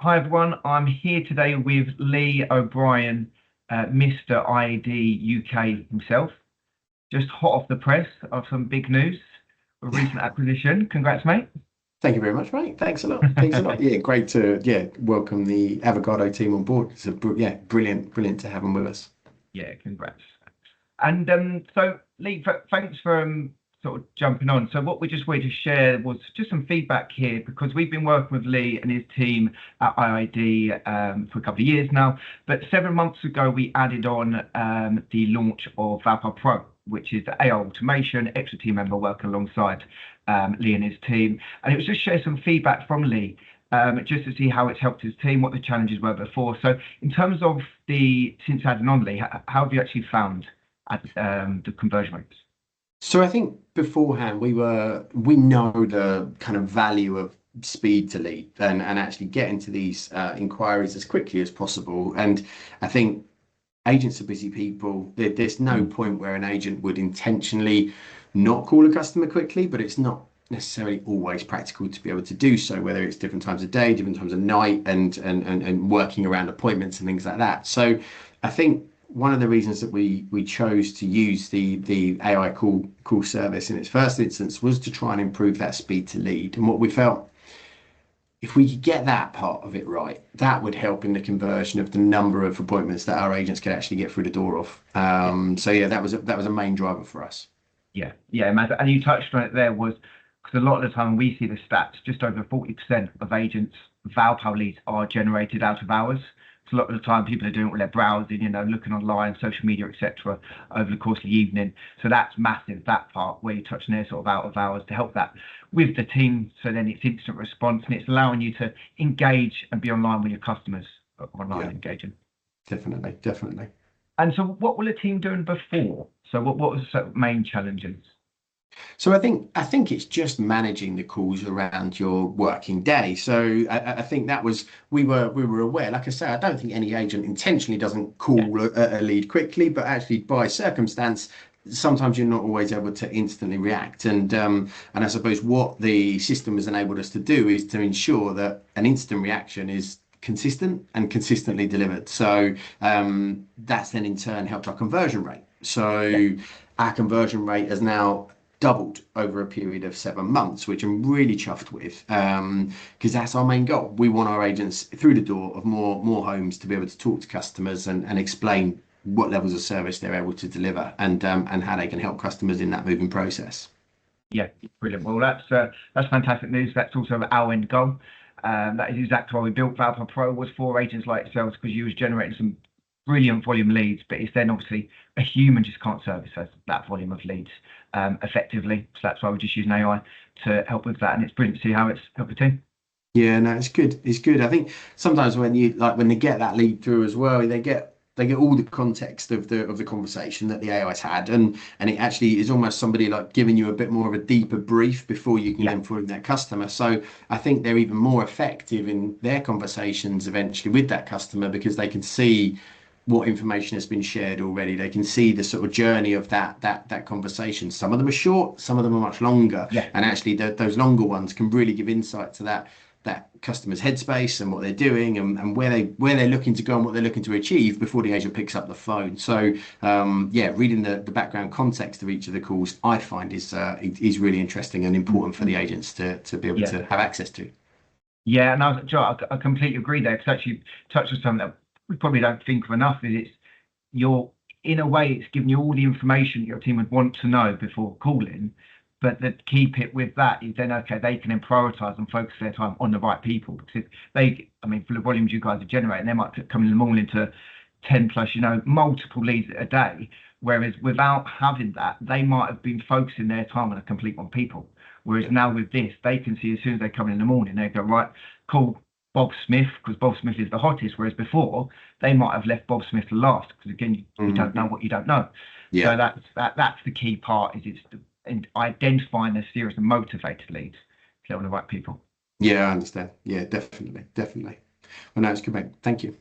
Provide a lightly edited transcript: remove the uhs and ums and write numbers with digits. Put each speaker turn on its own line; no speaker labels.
Hi everyone, I'm here today with Lee O'Brien, Mr. IED UK himself. Just hot off the press of some big news, a recent acquisition. Congrats, mate.
Thank you very much, mate. Thanks a lot. Thanks a lot. Yeah, great to welcome the Avocado team on board. It's brilliant to have them with us.
Yeah, congrats. And so, Lee, thanks for sort of jumping on. So what we just wanted to share was just some feedback here because we've been working with Lee and his team at IID for a couple of years now. But 7 months ago, we added on the launch of ValPal Pro, which is the AI automation, extra team member working alongside Lee and his team. And it was just share some feedback from Lee. Just to see how it's helped his team, what the challenges were before. So in terms of since adding on, Lee, how have you actually found the conversion rates?
So I think beforehand we know the kind of value of speed to lead and actually getting to these inquiries as quickly as possible. And I think agents are busy people. There's no point where an agent would intentionally not call a customer quickly, but it's not necessarily always practical to be able to do so, whether it's different times of day, different times of night, and working around appointments and things like that. So I think one of the reasons that we chose to use the AI call service in its first instance was to try and improve that speed to lead. And what we felt, if we could get that part of it right, that would help in the conversion of the number of appointments that our agents could actually get through the door of. So yeah, that was a main driver for us.
Yeah, Matt, and you touched on it there was because a lot of the time we see the stats, just over 40% of agents' ValPal leads are generated out of hours. So a lot of the time people are doing it while they're browsing, looking online, social media, etc. over the course of the evening. So that's massive, that part where you touch on there sort of out of hours to help that with the team. So then it's instant response and it's allowing you to engage and be online with your customers online engaging.
Definitely.
And so what were the team doing before? So what was the sort of main challenges?
So I think it's just managing the calls around your working day. So I think that was we were aware. Like I say, I don't think any agent intentionally doesn't call a lead quickly, but actually by circumstance, sometimes you're not always able to instantly react. And I suppose what the system has enabled us to do is to ensure that an instant reaction is consistent and consistently delivered. So that's then in turn helped our conversion rate. So our conversion rate has now doubled over a period of 7 months, which I'm really chuffed with, because that's our main goal. We want our agents through the door of more homes to be able to talk to customers and explain what levels of service they're able to deliver and how they can help customers in that moving process.
Yeah, brilliant. Well, that's fantastic news. That's also our end goal. That is exactly why we built ValPal Pro, was for agents like yourselves, because you was generating some brilliant volume leads, but it's then obviously a human just can't service that volume of leads effectively. So that's why we're just using AI to help with that, and it's brilliant to see how it's helped the team.
Yeah, no, it's good. It's good. I think sometimes when when they get that lead through as well, they get all the context of the conversation that the AI's had, and it actually is almost somebody like giving you a bit more of a deeper brief before you can then phone that customer. So I think they're even more effective in their conversations eventually with that customer because they can see what information has been shared already. They can see the sort of journey of that conversation. Some of them are short, some of them are much longer,
Yeah,
and actually those longer ones can really give insight to that customer's headspace and what they're doing and where they're looking to go and what they're looking to achieve before the agent picks up the phone. So reading the background context of each of the calls, I find is really interesting and important for the agents to be able
yeah,
to have access to.
yeah. And I completely agree there, because actually touched on something that we probably don't think of enough. Is it's you're in a way it's giving you all the information your team would want to know before calling. But the keep it with that is then okay, they can then prioritize and focus their time on the right people. Because if for the volumes you guys are generating, they might come in the morning to 10 plus, multiple leads a day. Whereas without having that, they might have been focusing their time on a complete one people. Whereas now with this, they can see as soon as they come in the morning, they go, right, call Bob Smith, because Bob Smith is the hottest. Whereas before, they might have left Bob Smith to last, because again, you don't know what you don't know.
Yeah.
So that's the key part, is it's identifying the serious and motivated leads, get on the right people.
Yeah, I understand. Yeah, definitely. Well, no, it's good, mate. Thank you.